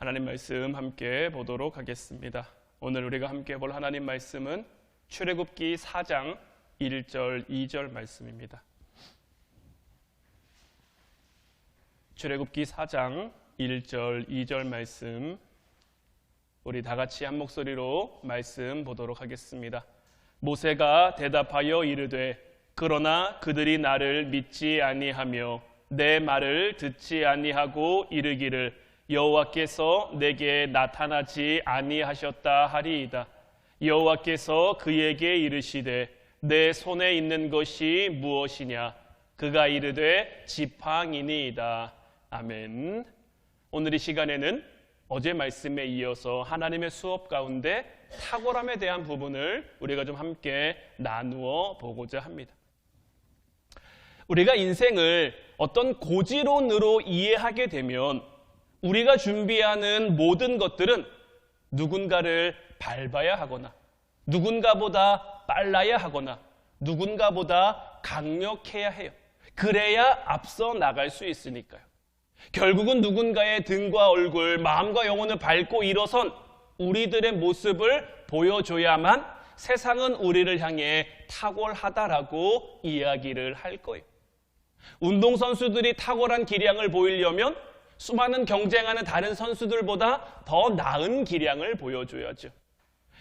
하나님 말씀 함께 보도록 하겠습니다. 오늘 우리가 함께 볼 하나님 말씀은 출애굽기 4장 1절 2절 말씀입니다. 출애굽기 4장 1절 2절 말씀, 우리 다 같이 한 목소리로 말씀 보도록 하겠습니다. 모세가 대답하여 이르되 그러나 그들이 나를 믿지 아니하며 내 말을 듣지 아니하고 이르기를 여호와께서 내게 나타나지 아니하셨다 하리이다. 여호와께서 그에게 이르시되 내 손에 있는 것이 무엇이냐? 그가 이르되 지팡이니이다. 아멘. 오늘 이 시간에는 어제 말씀에 이어서 하나님의 수업 가운데 탁월함에 대한 부분을 우리가 좀 함께 나누어 보고자 합니다. 우리가 인생을 어떤 고지론으로 이해하게 되면 우리가 준비하는 모든 것들은 누군가를 밟아야 하거나 누군가보다 빨라야 하거나 누군가보다 강력해야 해요. 그래야 앞서 나갈 수 있으니까요. 결국은 누군가의 등과 얼굴, 마음과 영혼을 밟고 일어선 우리들의 모습을 보여줘야만 세상은 우리를 향해 탁월하다라고 이야기를 할 거예요. 운동선수들이 탁월한 기량을 보이려면 수많은 경쟁하는 다른 선수들보다 더 나은 기량을 보여줘야죠.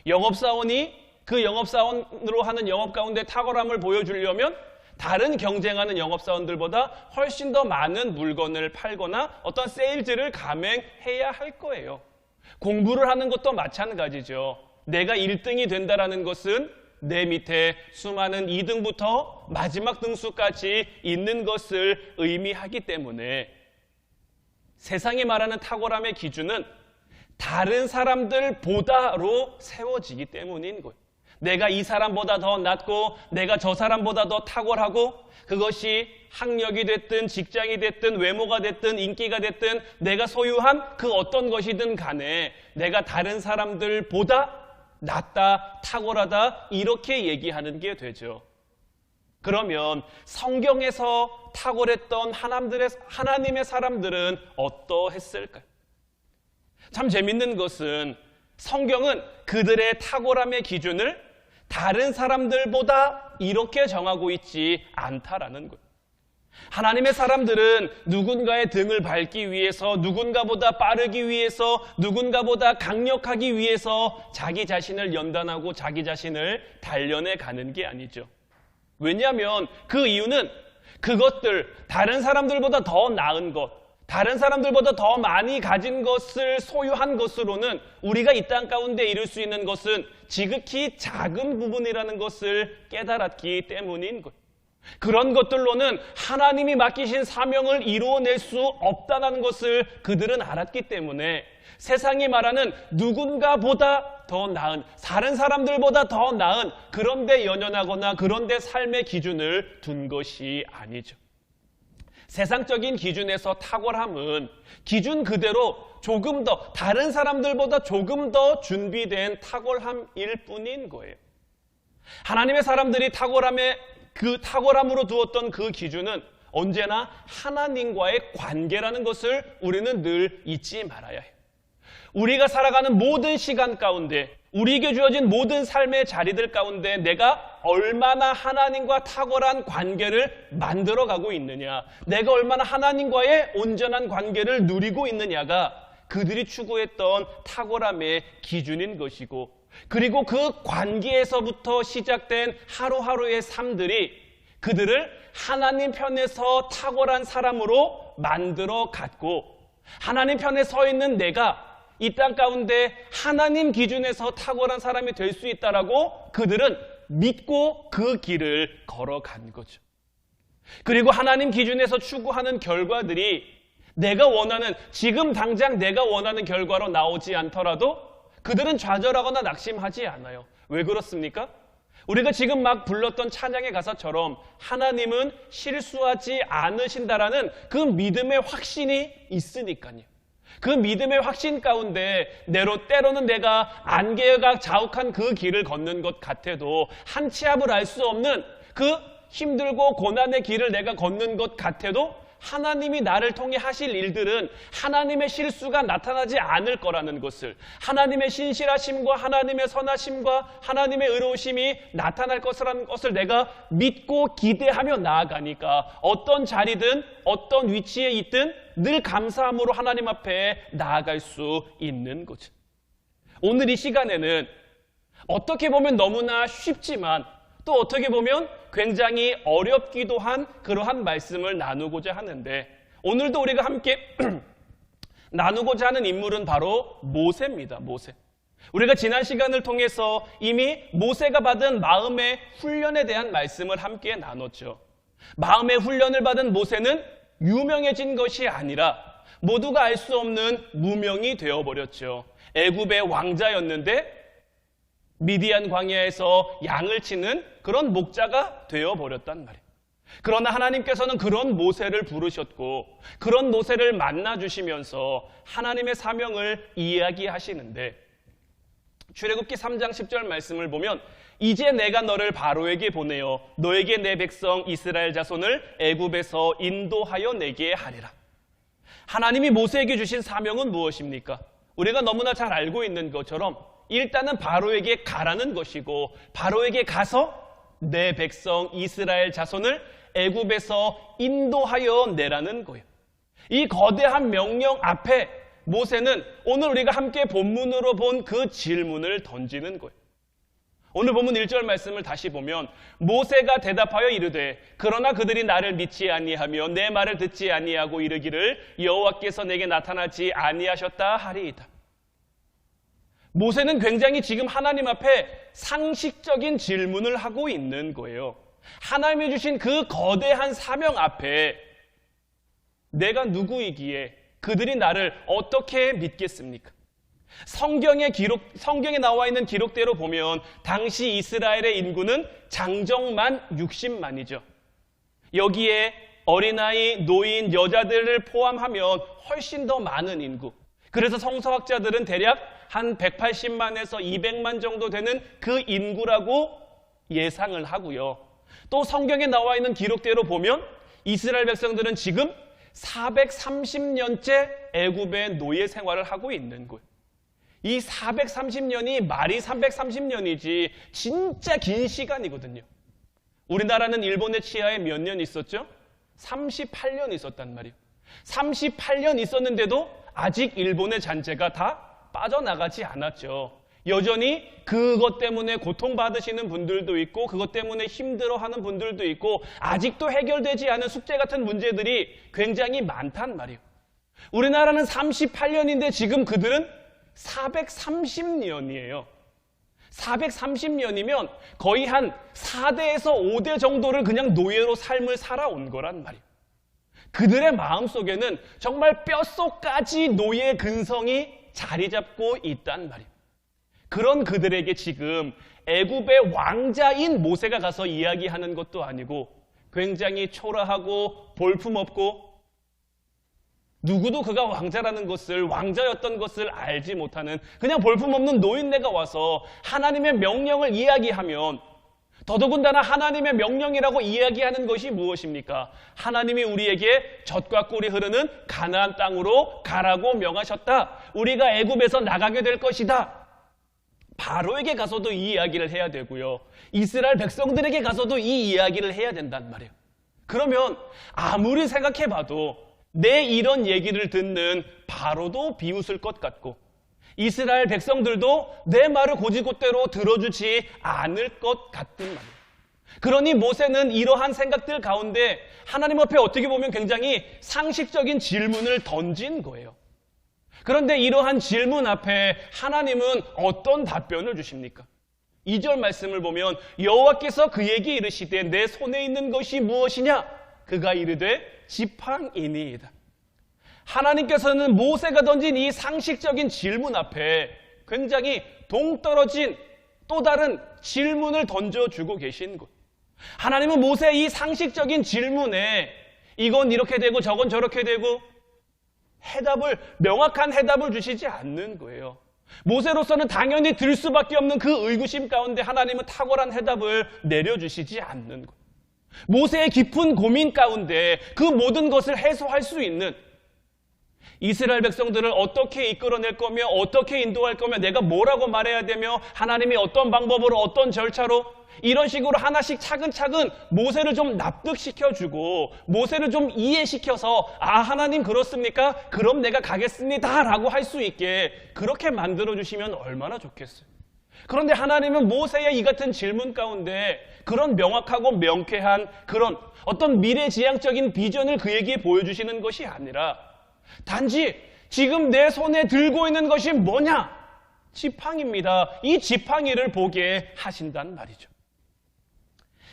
영업사원이 그 영업사원으로 하는 영업 가운데 탁월함을 보여주려면 다른 경쟁하는 영업사원들보다 훨씬 더 많은 물건을 팔거나 어떤 세일즈를 감행해야 할 거예요. 공부를 하는 것도 마찬가지죠. 내가 1등이 된다는 것은 내 밑에 수많은 2등부터 마지막 등수까지 있는 것을 의미하기 때문에 세상이 말하는 탁월함의 기준은 다른 사람들보다로 세워지기 때문인 거예요. 내가 이 사람보다 더 낫고 내가 저 사람보다 더 탁월하고, 그것이 학력이 됐든 직장이 됐든 외모가 됐든 인기가 됐든 내가 소유한 그 어떤 것이든 간에 내가 다른 사람들보다 낫다, 탁월하다 이렇게 얘기하는 게 되죠. 그러면 성경에서 탁월했던 하나님의 사람들은 어떠했을까요? 참 재밌는 것은 성경은 그들의 탁월함의 기준을 다른 사람들보다 이렇게 정하고 있지 않다라는 거예요. 하나님의 사람들은 누군가의 등을 밟기 위해서, 누군가보다 빠르기 위해서, 누군가보다 강력하기 위해서 자기 자신을 연단하고 자기 자신을 단련해 가는 게 아니죠. 왜냐하면 그 이유는 그것들, 다른 사람들보다 더 나은 것, 다른 사람들보다 더 많이 가진 것을 소유한 것으로는 우리가 이 땅 가운데 이룰 수 있는 것은 지극히 작은 부분이라는 것을 깨달았기 때문인 거예요. 그런 것들로는 하나님이 맡기신 사명을 이루어낼 수 없다는 것을 그들은 알았기 때문에 세상이 말하는 누군가보다 더 나은, 다른 사람들보다 더 나은 그런데 연연하거나 그런데 삶의 기준을 둔 것이 아니죠. 세상적인 기준에서 탁월함은 기준 그대로 조금 더, 다른 사람들보다 조금 더 준비된 탁월함일 뿐인 거예요. 하나님의 사람들이 탁월함으로 두었던 그 기준은 언제나 하나님과의 관계라는 것을 우리는 늘 잊지 말아야 해요. 우리가 살아가는 모든 시간 가운데, 우리에게 주어진 모든 삶의 자리들 가운데 내가 얼마나 하나님과 탁월한 관계를 만들어가고 있느냐, 내가 얼마나 하나님과의 온전한 관계를 누리고 있느냐가 그들이 추구했던 탁월함의 기준인 것이고, 그리고 그 관계에서부터 시작된 하루하루의 삶들이 그들을 하나님 편에서 탁월한 사람으로 만들어 갔고, 하나님 편에 서 있는 내가 이 땅 가운데 하나님 기준에서 탁월한 사람이 될 수 있다라고 그들은 믿고 그 길을 걸어간 거죠. 그리고 하나님 기준에서 추구하는 결과들이 내가 원하는, 지금 당장 내가 원하는 결과로 나오지 않더라도 그들은 좌절하거나 낙심하지 않아요. 왜 그렇습니까? 우리가 지금 막 불렀던 찬양의 가사처럼 하나님은 실수하지 않으신다라는 그 믿음의 확신이 있으니까요. 그 믿음의 확신 가운데 때로는 내가 안개가 자욱한 그 길을 걷는 것 같아도, 한 치 앞을 알 수 없는 그 힘들고 고난의 길을 내가 걷는 것 같아도 하나님이 나를 통해 하실 일들은 하나님의 실수가 나타나지 않을 거라는 것을, 하나님의 신실하심과 하나님의 선하심과 하나님의 의로우심이 나타날 것이라는 것을 내가 믿고 기대하며 나아가니까 어떤 자리든 어떤 위치에 있든 늘 감사함으로 하나님 앞에 나아갈 수 있는 거죠. 오늘 이 시간에는 어떻게 보면 너무나 쉽지만 또 어떻게 보면 굉장히 어렵기도 한 그러한 말씀을 나누고자 하는데, 오늘도 우리가 함께 나누고자 하는 인물은 바로 모세입니다. 모세. 우리가 지난 시간을 통해서 이미 모세가 받은 마음의 훈련에 대한 말씀을 함께 나눴죠. 마음의 훈련을 받은 모세는 유명해진 것이 아니라 모두가 알 수 없는 무명이 되어버렸죠. 애굽의 왕자였는데 미디안 광야에서 양을 치는 그런 목자가 되어버렸단 말이에요. 그러나 하나님께서는 그런 모세를 부르셨고 그런 모세를 만나주시면서 하나님의 사명을 이야기하시는데, 출애굽기 3장 10절 말씀을 보면 이제 내가 너를 바로에게 보내어 너에게 내 백성 이스라엘 자손을 애굽에서 인도하여 내게 하리라. 하나님이 모세에게 주신 사명은 무엇입니까? 우리가 너무나 잘 알고 있는 것처럼 일단은 바로에게 가라는 것이고, 바로에게 가서 내 백성 이스라엘 자손을 애굽에서 인도하여 내라는 거예요. 이 거대한 명령 앞에 모세는 오늘 우리가 함께 본문으로 본 그 질문을 던지는 거예요. 오늘 본문 1절 말씀을 다시 보면 모세가 대답하여 이르되 그러나 그들이 나를 믿지 아니하며 내 말을 듣지 아니하고 이르기를 여호와께서 내게 나타나지 아니하셨다 하리이다. 모세는 굉장히 지금 하나님 앞에 상식적인 질문을 하고 있는 거예요. 하나님이 주신 그 거대한 사명 앞에 내가 누구이기에 그들이 나를 어떻게 믿겠습니까? 성경에 나와 있는 기록대로 보면 당시 이스라엘의 인구는 장정만 60만이죠. 여기에 어린아이, 노인, 여자들을 포함하면 훨씬 더 많은 인구. 그래서 성서학자들은 대략 한 180만에서 200만 정도 되는 그 인구라고 예상을 하고요. 또 성경에 나와 있는 기록대로 보면 이스라엘 백성들은 지금 430년째 애굽의 노예 생활을 하고 있는 거예요. 이 430년이 말이 330년이지 진짜 긴 시간이거든요. 우리나라는 일본의 치하에 몇 년 있었죠? 38년 있었단 말이에요. 38년 있었는데도 아직 일본의 잔재가 다 빠져나가지 않았죠. 여전히 그것 때문에 고통받으시는 분들도 있고 그것 때문에 힘들어하는 분들도 있고 아직도 해결되지 않은 숙제 같은 문제들이 굉장히 많단 말이에요. 우리나라는 38년인데 지금 그들은 430년이에요. 430년이면 거의 한 4대에서 5대 정도를 그냥 노예로 삶을 살아온 거란 말이에요. 그들의 마음속에는 정말 뼛속까지 노예 근성이 자리 잡고 있단 말이에요. 그런 그들에게 지금 애굽의 왕자인 모세가 가서 이야기하는 것도 아니고 굉장히 초라하고 볼품없고 누구도 그가 왕자라는 것을, 왕자였던 것을 알지 못하는 그냥 볼품없는 노인네가 와서 하나님의 명령을 이야기하면, 더더군다나 하나님의 명령이라고 이야기하는 것이 무엇입니까? 하나님이 우리에게 젖과 꿀이 흐르는 가나안 땅으로 가라고 명하셨다. 우리가 애굽에서 나가게 될 것이다. 바로에게 가서도 이 이야기를 해야 되고요. 이스라엘 백성들에게 가서도 이 이야기를 해야 된단 말이에요. 그러면 아무리 생각해봐도 내 이런 얘기를 듣는 바로도 비웃을 것 같고 이스라엘 백성들도 내 말을 곧이곧대로 들어주지 않을 것 같은 말이에요. 그러니 모세는 이러한 생각들 가운데 하나님 앞에 어떻게 보면 굉장히 상식적인 질문을 던진 거예요. 그런데 이러한 질문 앞에 하나님은 어떤 답변을 주십니까? 2절 말씀을 보면 여호와께서 그에게 이르시되 내 손에 있는 것이 무엇이냐? 그가 이르되 지팡이니이다. 하나님께서는 모세가 던진 이 상식적인 질문 앞에 굉장히 동떨어진 또 다른 질문을 던져주고 계신 것. 하나님은 모세의 이 상식적인 질문에 이건 이렇게 되고 저건 저렇게 되고 명확한 해답을 주시지 않는 거예요. 모세로서는 당연히 들 수밖에 없는 그 의구심 가운데 하나님은 탁월한 해답을 내려주시지 않는 거예요. 모세의 깊은 고민 가운데 그 모든 것을 해소할 수 있는, 이스라엘 백성들을 어떻게 이끌어낼 거며 어떻게 인도할 거며 내가 뭐라고 말해야 되며 하나님이 어떤 방법으로 어떤 절차로, 이런 식으로 하나씩 차근차근 모세를 좀 납득시켜주고 모세를 좀 이해시켜서 하나님 그렇습니까? 그럼 내가 가겠습니다 라고 할 수 있게 그렇게 만들어주시면 얼마나 좋겠어요. 그런데 하나님은 모세의 이 같은 질문 가운데 그런 명확하고 명쾌한 그런 어떤 미래지향적인 비전을 그에게 보여주시는 것이 아니라 단지 지금 내 손에 들고 있는 것이 뭐냐? 지팡이입니다. 이 지팡이를 보게 하신단 말이죠.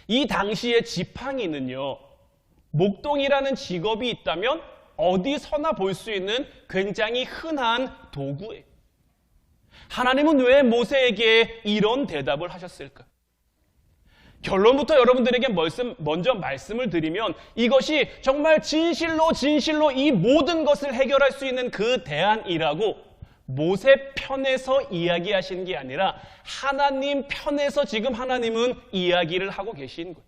이 당시의 지팡이는요, 목동이라는 직업이 있다면 어디서나 볼 수 있는 굉장히 흔한 도구예요. 하나님은 왜 모세에게 이런 대답을 하셨을까? 결론부터 여러분들에게 먼저 말씀을 드리면 이것이 정말 진실로 이 모든 것을 해결할 수 있는 그 대안이라고 모세 편에서 이야기하신 게 아니라 하나님 편에서 지금 하나님은 이야기를 하고 계신 거예요.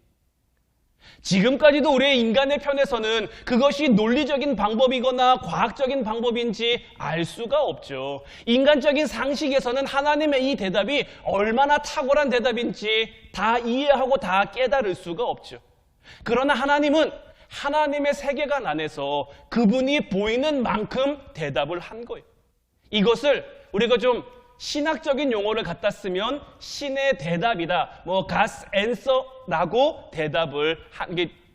지금까지도 우리의 인간의 편에서는 그것이 논리적인 방법이거나 과학적인 방법인지 알 수가 없죠. 인간적인 상식에서는 하나님의 이 대답이 얼마나 탁월한 대답인지 다 이해하고 다 깨달을 수가 없죠. 그러나 하나님은 하나님의 세계관 안에서 그분이 보이는 만큼 대답을 한 거예요. 이것을 우리가 좀 신학적인 용어를 갖다 쓰면 신의 대답이다, God's answer라고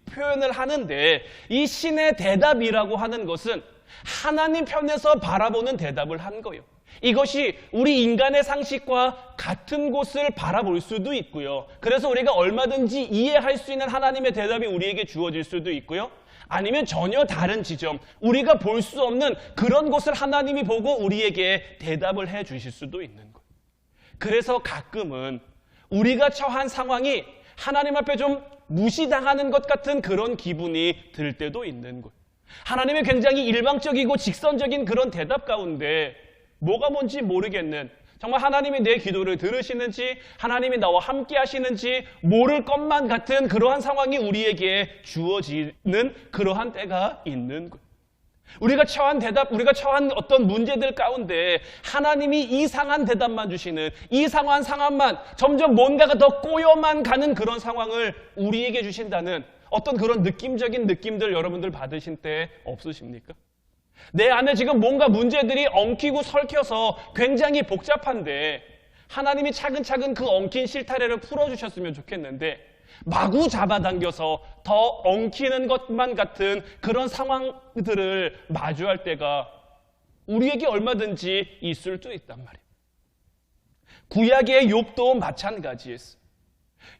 표현을 하는데, 이 신의 대답이라고 하는 것은 하나님 편에서 바라보는 대답을 한 거예요. 이것이 우리 인간의 상식과 같은 곳을 바라볼 수도 있고요. 그래서 우리가 얼마든지 이해할 수 있는 하나님의 대답이 우리에게 주어질 수도 있고요. 아니면 전혀 다른 지점, 우리가 볼 수 없는 그런 곳을 하나님이 보고 우리에게 대답을 해 주실 수도 있는 거예요. 그래서 가끔은 우리가 처한 상황이 하나님 앞에 좀 무시당하는 것 같은 그런 기분이 들 때도 있는 거예요. 하나님의 굉장히 일방적이고 직선적인 그런 대답 가운데 뭐가 뭔지 모르겠는, 정말 하나님이 내 기도를 들으시는지 하나님이 나와 함께 하시는지 모를 것만 같은 그러한 상황이 우리에게 주어지는 그러한 때가 있는 거예요. 우리가 처한 어떤 문제들 가운데 하나님이 이상한 대답만 주시는, 이상한 상황만, 점점 뭔가가 더 꼬여만 가는 그런 상황을 우리에게 주신다는 어떤 그런 느낌적인 느낌들 여러분들 받으신 때 없으십니까? 내 안에 지금 뭔가 문제들이 엉키고 설켜서 굉장히 복잡한데 하나님이 차근차근 그 엉킨 실타래를 풀어주셨으면 좋겠는데 마구 잡아당겨서 더 엉키는 것만 같은 그런 상황들을 마주할 때가 우리에게 얼마든지 있을 수 있단 말이에요. 구약의 욥도 마찬가지였어요.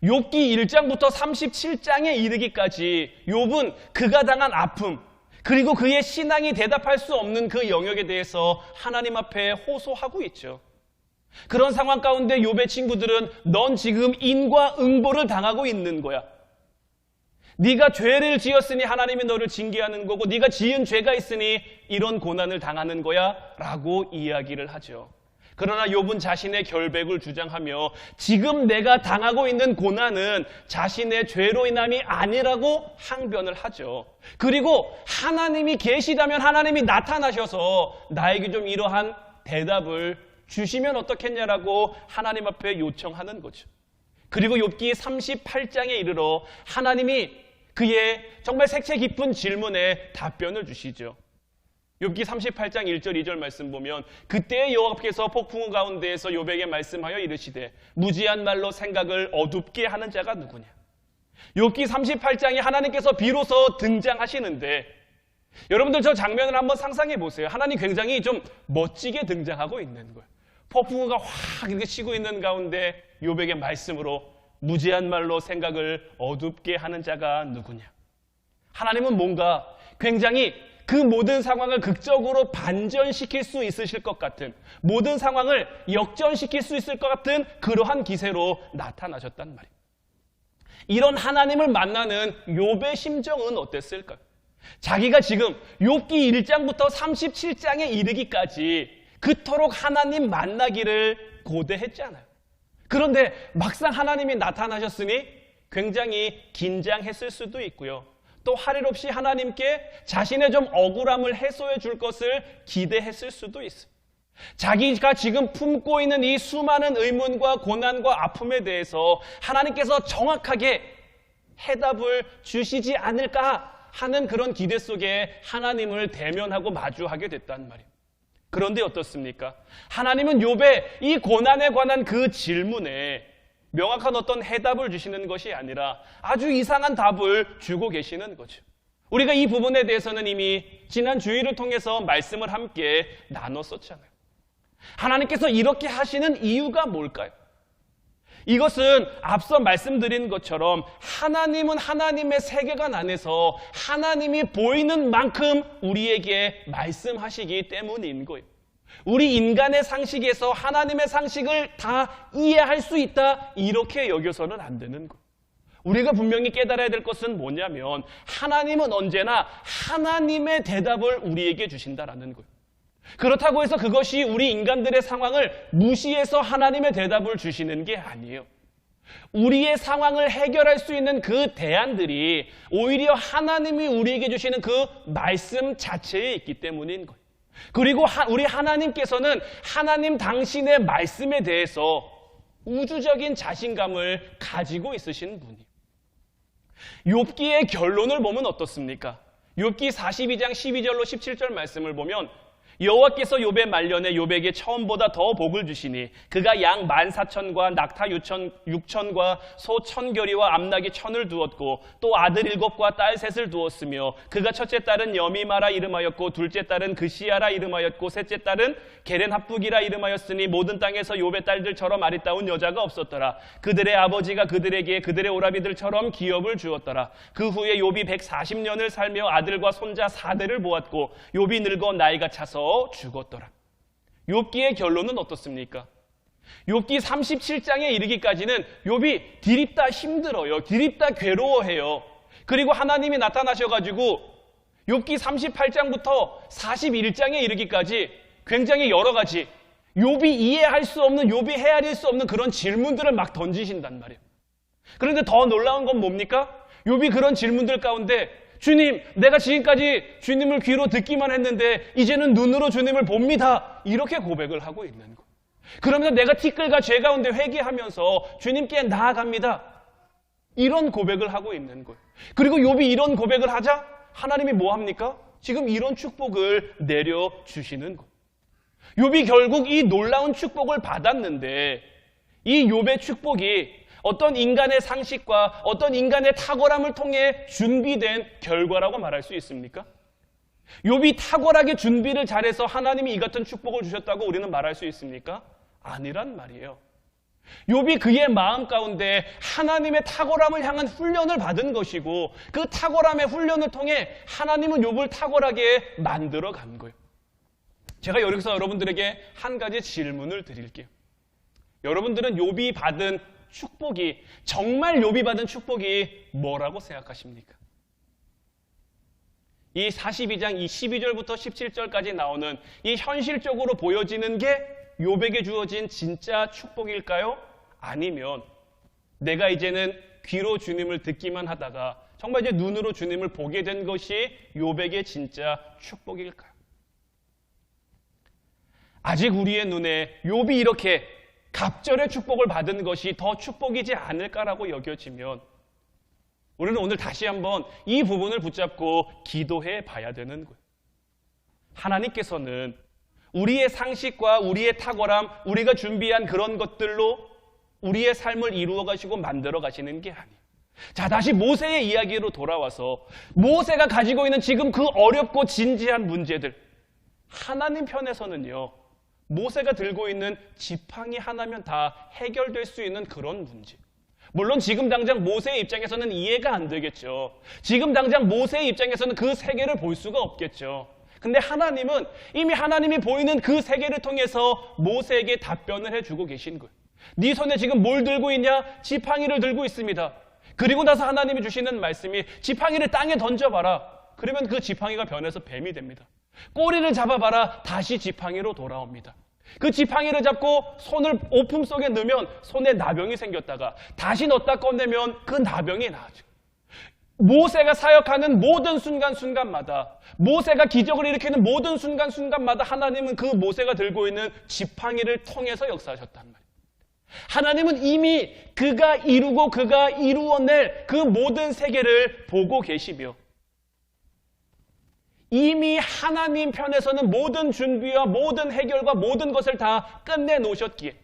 욥기 1장부터 37장에 이르기까지 욥은 그가 당한 아픔, 그리고 그의 신앙이 대답할 수 없는 그 영역에 대해서 하나님 앞에 호소하고 있죠. 그런 상황 가운데 욥의 친구들은 넌 지금 인과응보를 당하고 있는 거야. 네가 죄를 지었으니 하나님이 너를 징계하는 거고 네가 지은 죄가 있으니 이런 고난을 당하는 거야 라고 이야기를 하죠. 그러나 욥은 자신의 결백을 주장하며 지금 내가 당하고 있는 고난은 자신의 죄로 인함이 아니라고 항변을 하죠. 그리고 하나님이 계시다면 하나님이 나타나셔서 나에게 좀 이러한 대답을 주시면 어떻겠냐라고 하나님 앞에 요청하는 거죠. 그리고 욥기 38장에 이르러 하나님이 그의 정말 색채 깊은 질문에 답변을 주시죠. 욥기 38장 1절 2절 말씀 보면 그때 여호와께서 폭풍우 가운데에서 욥에게 말씀하여 이르시되 무지한 말로 생각을 어둡게 하는 자가 누구냐. 욥기 38장에 하나님께서 비로소 등장하시는데 여러분들 저 장면을 한번 상상해 보세요. 하나님 굉장히 좀 멋지게 등장하고 있는 거예요. 폭풍우가 확 이렇게 치고 있는 가운데 욥에게 말씀으로 무지한 말로 생각을 어둡게 하는 자가 누구냐. 하나님은 뭔가 굉장히 그 모든 상황을 극적으로 반전시킬 수 있으실 것 같은, 모든 상황을 역전시킬 수 있을 것 같은 그러한 기세로 나타나셨단 말이에요. 이런 하나님을 만나는 욥의 심정은 어땠을까요? 자기가 지금 욥기 1장부터 37장에 이르기까지 그토록 하나님 만나기를 고대했잖아요. 그런데 막상 하나님이 나타나셨으니 굉장히 긴장했을 수도 있고요. 또 할 일 없이 하나님께 자신의 좀 억울함을 해소해 줄 것을 기대했을 수도 있어요. 자기가 지금 품고 있는 이 수많은 의문과 고난과 아픔에 대해서 하나님께서 정확하게 해답을 주시지 않을까 하는 그런 기대 속에 하나님을 대면하고 마주하게 됐단 말이에요. 그런데 어떻습니까? 하나님은 욥의 이 고난에 관한 그 질문에 명확한 어떤 해답을 주시는 것이 아니라 아주 이상한 답을 주고 계시는 거죠. 우리가 이 부분에 대해서는 이미 지난 주일을 통해서 말씀을 함께 나눴었잖아요. 하나님께서 이렇게 하시는 이유가 뭘까요? 이것은 앞서 말씀드린 것처럼 하나님은 하나님의 세계관 안에서 하나님이 보이는 만큼 우리에게 말씀하시기 때문인 거예요. 우리 인간의 상식에서 하나님의 상식을 다 이해할 수 있다, 이렇게 여겨서는 안 되는 거예요. 우리가 분명히 깨달아야 될 것은 뭐냐면 하나님은 언제나 하나님의 대답을 우리에게 주신다라는 거예요. 그렇다고 해서 그것이 우리 인간들의 상황을 무시해서 하나님의 대답을 주시는 게 아니에요. 우리의 상황을 해결할 수 있는 그 대안들이 오히려 하나님이 우리에게 주시는 그 말씀 자체에 있기 때문인 거예요. 그리고 우리 하나님께서는 하나님 당신의 말씀에 대해서 우주적인 자신감을 가지고 있으신 분이에요. 욥기의 결론을 보면 어떻습니까? 욥기 42장 12절로 17절 말씀을 보면 여호와께서 욥의 말년에 욥에게 처음보다 더 복을 주시니 그가 양 14,000과 낙타 6,000과 소 1,000결이와 암나귀 1,000을 두었고 또 아들 7과 딸 3을 두었으며 그가 첫째 딸은 여미마라 이름하였고 둘째 딸은 그시야라 이름하였고 셋째 딸은 게렌합북이라 이름하였으니 모든 땅에서 욥의 딸들처럼 아리따운 여자가 없었더라. 그들의 아버지가 그들에게 그들의 오라비들처럼 기업을 주었더라. 그 후에 욥이 140년을 살며 아들과 손자 4대를 보았고 욥이 늙어 나이가 차서 죽었더라. 욥기의 결론은 어떻습니까? 욥기 37장에 이르기까지는 욥이 디립다 힘들어요. 디립다 괴로워해요. 그리고 하나님이 나타나셔가지고 욥기 38장부터 41장에 이르기까지 굉장히 여러 가지 욥이 이해할 수 없는, 욥이 헤아릴 수 없는 그런 질문들을 막 던지신단 말이에요. 그런데 더 놀라운 건 뭡니까? 욥이 그런 질문들 가운데 주님, 내가 지금까지 주님을 귀로 듣기만 했는데 이제는 눈으로 주님을 봅니다. 이렇게 고백을 하고 있는 거예요. 그러면서 내가 티끌과 죄 가운데 회개하면서 주님께 나아갑니다. 이런 고백을 하고 있는 거예요. 그리고 욥이 이런 고백을 하자 하나님이 뭐 합니까? 지금 이런 축복을 내려주시는 거예요. 욥이 결국 이 놀라운 축복을 받았는데 이 욥의 축복이 어떤 인간의 상식과 어떤 인간의 탁월함을 통해 준비된 결과라고 말할 수 있습니까? 욥이 탁월하게 준비를 잘해서 하나님이 이 같은 축복을 주셨다고 우리는 말할 수 있습니까? 아니란 말이에요. 욥이 그의 마음 가운데 하나님의 탁월함을 향한 훈련을 받은 것이고 그 탁월함의 훈련을 통해 하나님은 욥을 탁월하게 만들어 간 거예요. 제가 여기서 여러분들에게 한 가지 질문을 드릴게요. 여러분들은 욥이 받은 축복이, 정말 욥이 받은 축복이 뭐라고 생각하십니까? 이 42장 이 12절부터 17절까지 나오는 이 현실적으로 보여지는 게 욥에게 주어진 진짜 축복일까요? 아니면 내가 이제는 귀로 주님을 듣기만 하다가 정말 이제 눈으로 주님을 보게 된 것이 욥에게 진짜 축복일까요? 아직 우리의 눈에 욥이 이렇게 갑절의 축복을 받은 것이 더 축복이지 않을까라고 여겨지면 우리는 오늘 다시 한번 이 부분을 붙잡고 기도해 봐야 되는 거예요. 하나님께서는 우리의 상식과 우리의 탁월함, 우리가 준비한 그런 것들로 우리의 삶을 이루어 가시고 만들어 가시는 게 아니에요. 자, 다시 모세의 이야기로 돌아와서 모세가 가지고 있는 지금 그 어렵고 진지한 문제들, 하나님 편에서는요, 모세가 들고 있는 지팡이 하나면 다 해결될 수 있는 그런 문제. 물론 지금 당장 모세의 입장에서는 이해가 안 되겠죠. 지금 당장 모세의 입장에서는 그 세계를 볼 수가 없겠죠. 근데 하나님은 이미 하나님이 보이는 그 세계를 통해서 모세에게 답변을 해주고 계신 거예요. 네 손에 지금 뭘 들고 있냐? 지팡이를 들고 있습니다. 그리고 나서 하나님이 주시는 말씀이 지팡이를 땅에 던져봐라. 그러면 그 지팡이가 변해서 뱀이 됩니다. 꼬리를 잡아봐라. 다시 지팡이로 돌아옵니다. 그 지팡이를 잡고 손을 오품 속에 넣으면 손에 나병이 생겼다가 다시 넣었다 꺼내면 그 나병이 나아져. 모세가 사역하는 모든 순간순간마다, 모세가 기적을 일으키는 모든 순간순간마다 하나님은 그 모세가 들고 있는 지팡이를 통해서 역사하셨단 말이에요. 하나님은 이미 그가 이루고 그가 이루어낼 그 모든 세계를 보고 계시며, 이미 하나님 편에서는 모든 준비와 모든 해결과 모든 것을 다 끝내놓으셨기에,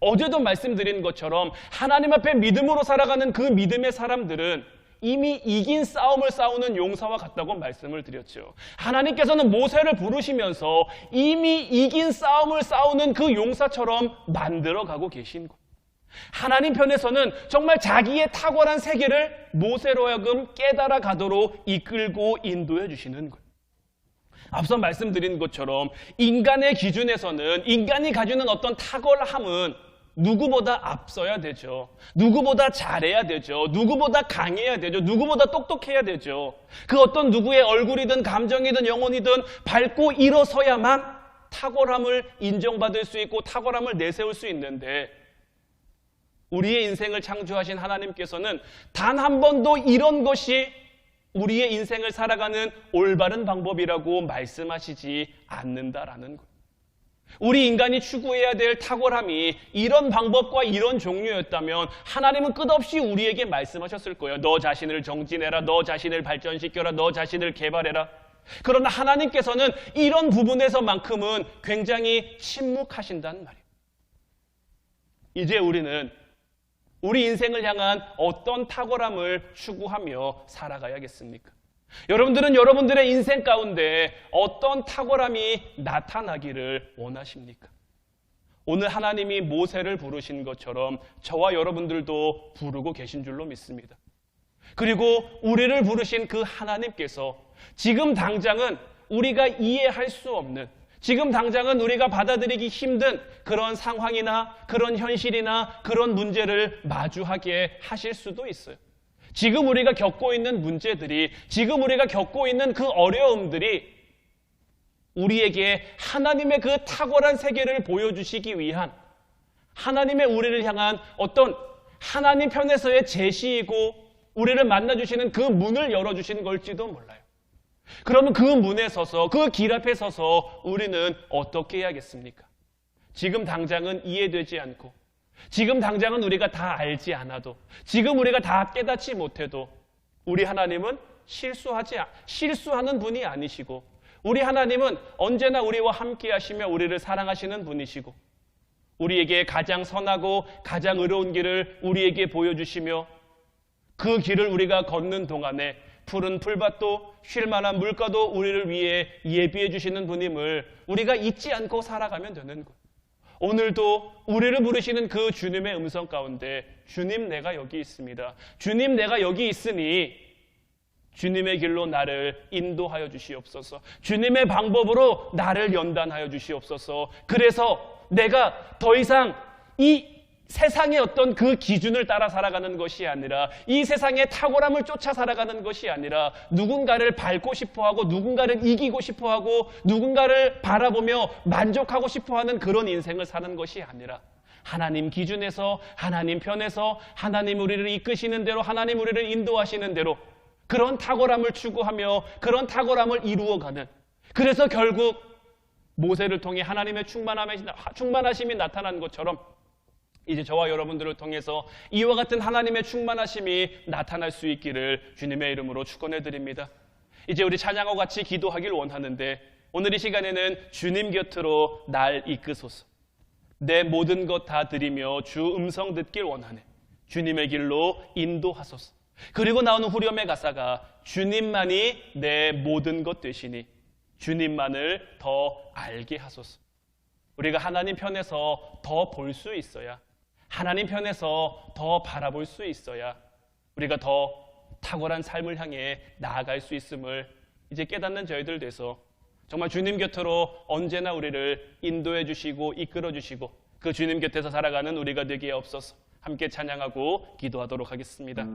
어제도 말씀드린 것처럼 하나님 앞에 믿음으로 살아가는 그 믿음의 사람들은 이미 이긴 싸움을 싸우는 용사와 같다고 말씀을 드렸죠. 하나님께서는 모세를 부르시면서 이미 이긴 싸움을 싸우는 그 용사처럼 만들어가고 계신 거예요. 하나님 편에서는 정말 자기의 탁월한 세계를 모세로 하여금 깨달아 가도록 이끌고 인도해 주시는 거예요. 앞서 말씀드린 것처럼 인간의 기준에서는 인간이 가지는 어떤 탁월함은 누구보다 앞서야 되죠. 누구보다 잘해야 되죠. 누구보다 강해야 되죠. 누구보다 똑똑해야 되죠. 그 어떤 누구의 얼굴이든 감정이든 영혼이든 밟고 일어서야만 탁월함을 인정받을 수 있고 탁월함을 내세울 수 있는데, 우리의 인생을 창조하신 하나님께서는 단 한 번도 이런 것이 우리의 인생을 살아가는 올바른 방법이라고 말씀하시지 않는다라는 거예요. 우리 인간이 추구해야 될 탁월함이 이런 방법과 이런 종류였다면 하나님은 끝없이 우리에게 말씀하셨을 거예요. 너 자신을 정진해라. 너 자신을 발전시켜라. 너 자신을 개발해라. 그러나 하나님께서는 이런 부분에서만큼은 굉장히 침묵하신단 말이에요. 이제 우리는 우리 인생을 향한 어떤 탁월함을 추구하며 살아가야겠습니까? 여러분들은 여러분들의 인생 가운데 어떤 탁월함이 나타나기를 원하십니까? 오늘 하나님이 모세를 부르신 것처럼 저와 여러분들도 부르고 계신 줄로 믿습니다. 그리고 우리를 부르신 그 하나님께서 지금 당장은 우리가 이해할 수 없는, 지금 당장은 우리가 받아들이기 힘든 그런 상황이나 그런 현실이나 그런 문제를 마주하게 하실 수도 있어요. 지금 우리가 겪고 있는 문제들이, 지금 우리가 겪고 있는 그 어려움들이 우리에게 하나님의 그 탁월한 세계를 보여주시기 위한, 하나님의 우리를 향한 어떤 하나님 편에서의 제시이고 우리를 만나주시는 그 문을 열어주시는 걸지도 몰라요. 그러면 그 문에 서서, 그 길 앞에 서서 우리는 어떻게 해야겠습니까? 지금 당장은 이해되지 않고, 지금 당장은 우리가 다 알지 않아도, 지금 우리가 다 깨닫지 못해도 우리 하나님은 실수하는 분이 아니시고, 우리 하나님은 언제나 우리와 함께 하시며 우리를 사랑하시는 분이시고, 우리에게 가장 선하고 가장 의로운 길을 우리에게 보여주시며, 그 길을 우리가 걷는 동안에 푸른 풀밭도 쉴 만한 물가도 우리를 위해 예비해 주시는 분임을 우리가 잊지 않고 살아가면 되는 것. 오늘도 우리를 부르시는 그 주님의 음성 가운데, 주님 내가 여기 있습니다. 주님 내가 여기 있으니 주님의 길로 나를 인도하여 주시옵소서. 주님의 방법으로 나를 연단하여 주시옵소서. 그래서 내가 더 이상 이 세상의 어떤 그 기준을 따라 살아가는 것이 아니라, 이 세상의 탁월함을 쫓아 살아가는 것이 아니라, 누군가를 밟고 싶어하고 누군가를 이기고 싶어하고 누군가를 바라보며 만족하고 싶어하는 그런 인생을 사는 것이 아니라, 하나님 기준에서, 하나님 편에서, 하나님 우리를 이끄시는 대로, 하나님 우리를 인도하시는 대로 그런 탁월함을 추구하며 그런 탁월함을 이루어가는, 그래서 결국 모세를 통해 하나님의 충만하심이 나타난 것처럼 이제 저와 여러분들을 통해서 이와 같은 하나님의 충만하심이 나타날 수 있기를 주님의 이름으로 축원해 드립니다. 이제 우리 찬양과 같이 기도하길 원하는데, 오늘 이 시간에는 주님 곁으로 날 이끄소서. 내 모든 것 다 드리며 주 음성 듣길 원하네. 주님의 길로 인도하소서. 그리고 나오는 후렴의 가사가 주님만이 내 모든 것 되시니 주님만을 더 알게 하소서. 우리가 하나님 편에서 더 볼 수 있어야, 하나님 편에서 더 바라볼 수 있어야 우리가 더 탁월한 삶을 향해 나아갈 수 있음을 이제 깨닫는 저희들 돼서 정말 주님 곁으로 언제나 우리를 인도해 주시고 이끌어 주시고 그 주님 곁에서 살아가는 우리가 되게 없어서 함께 찬양하고 기도하도록 하겠습니다.